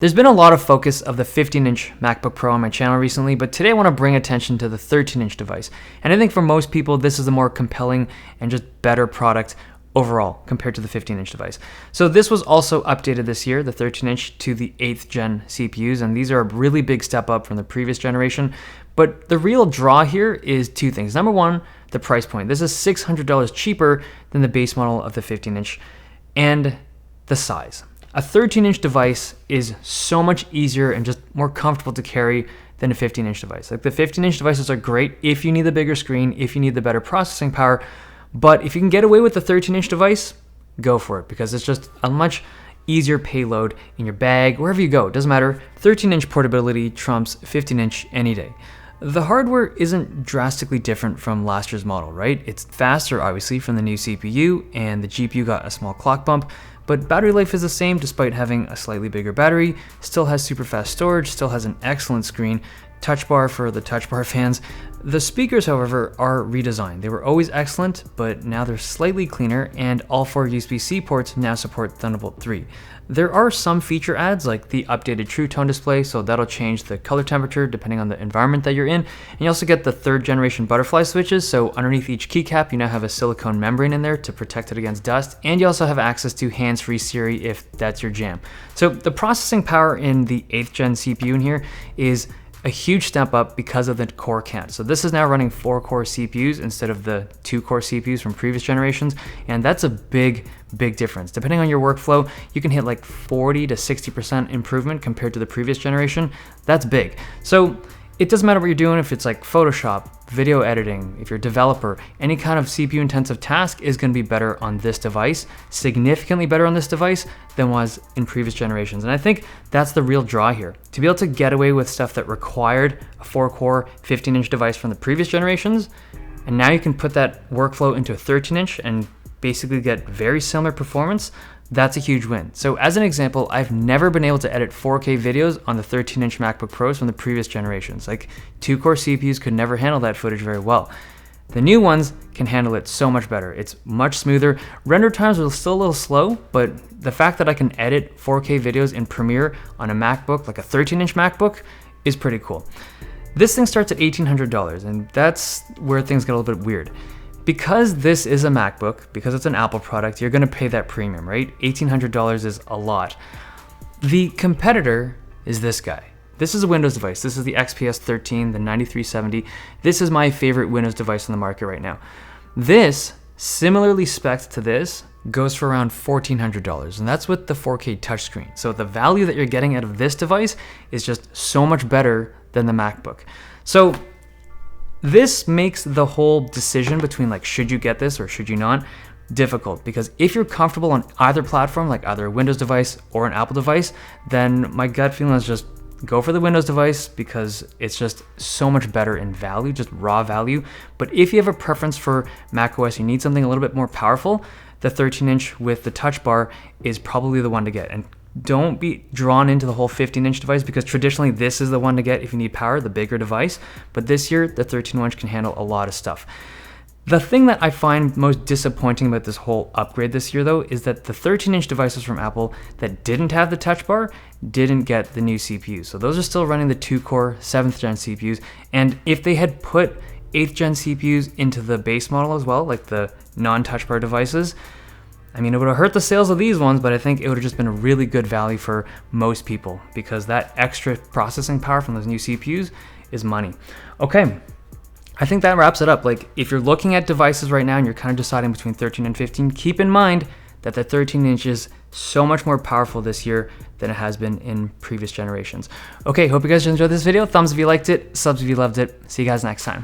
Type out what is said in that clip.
There's been a lot of focus of the 15-inch MacBook Pro on my channel recently, but today I want to bring attention to the 13-inch device. And I think for most people, this is a more compelling and just better product overall compared to the 15-inch device. So this was also updated this year, the 13-inch, to the 8th gen CPUs, and these are a really big step up from the previous generation. But the real draw here is two things. Number one, the price point. This is $600 cheaper than the base model of the 15-inch, and the size. A 13-inch device is so much easier and just more comfortable to carry than a 15-inch device. Like the 15-inch devices are great if you need the bigger screen, if you need the better processing power, but if you can get away with the 13-inch device, go for it, because it's just a much easier payload in your bag, wherever you go, it doesn't matter. 13-inch portability trumps 15-inch any day. The hardware isn't drastically different from last year's model, right? It's faster, obviously, from the new CPU, and the GPU got a small clock bump, but battery life is the same despite having a slightly bigger battery, still has super fast storage, still has an excellent screen, touch bar for the touch bar fans. The speakers, however, are redesigned. They were always excellent, but now they're slightly cleaner, and all 4 USB-C ports now support Thunderbolt 3. There are some feature adds, like the updated True Tone display, so that'll change the color temperature depending on the environment that you're in. And you also get the 3rd generation butterfly switches, so underneath each keycap you now have a silicone membrane in there to protect it against dust, and you also have access to hands-free Siri if that's your jam. So the processing power in the 8th gen CPU in here is a huge step up because of the core count. So this is now running 4 core CPUs instead of the 2 core CPUs from previous generations, and that's a big difference. Depending on your workflow, you can hit like 40 to 60% improvement compared to the previous generation. That's big. So it doesn't matter what you're doing, if it's like Photoshop, video editing, if you're a developer, any kind of CPU intensive task is going to be better on this device, significantly better on this device than was in previous generations. And I think that's the real draw here. To be able to get away with stuff that required a 4-core 15-inch device from the previous generations, and now you can put that workflow into a 13-inch and basically get very similar performance, that's a huge win. So as an example, I've never been able to edit 4K videos on the 13-inch MacBook Pros from the previous generations. Like 2-core CPUs could never handle that footage very well. The new ones can handle it so much better. It's much smoother. Render times are still a little slow, but the fact that I can edit 4K videos in Premiere on a MacBook, like a 13-inch MacBook, is pretty cool. This thing starts at $1,800, and that's where things get a little bit weird. Because this is a MacBook, because it's an Apple product, you're gonna pay that premium, right? $1,800 is a lot. The competitor is this guy. This is a Windows device. This is the XPS 13, the 9370. This is my favorite Windows device on the market right now. This, similarly spec'd to this, goes for around $1,400, and that's with the 4K touchscreen. So the value that you're getting out of this device is just so much better than the MacBook. So this makes the whole decision between like, should you get this or should you not, difficult, because if you're comfortable on either platform, like either a Windows device or an Apple device, then my gut feeling is just go for the Windows device because it's just so much better in value, just raw value. But if you have a preference for macOS, you need something a little bit more powerful, the 13-inch with the touch bar is probably the one to get. And don't be drawn into the whole 15-inch device, because traditionally this is the one to get if you need power, the bigger device. But this year, the 13-inch can handle a lot of stuff. The thing that I find most disappointing about this whole upgrade this year, though, is that the 13-inch devices from Apple that didn't have the touch bar didn't get the new CPUs. So those are still running the 2-core 7th gen CPUs. And if they had put 8th gen CPUs into the base model as well, like the non-touch bar devices, I mean, it would have hurt the sales of these ones, but I think it would have just been a really good value for most people, because that extra processing power from those new CPUs is money. Okay, I think that wraps it up. Like, if you're looking at devices right now and you're kind of deciding between 13 and 15, keep in mind that the 13-inch is so much more powerful this year than it has been in previous generations. Okay, hope you guys enjoyed this video. Thumbs if you liked it, subs if you loved it. See you guys next time.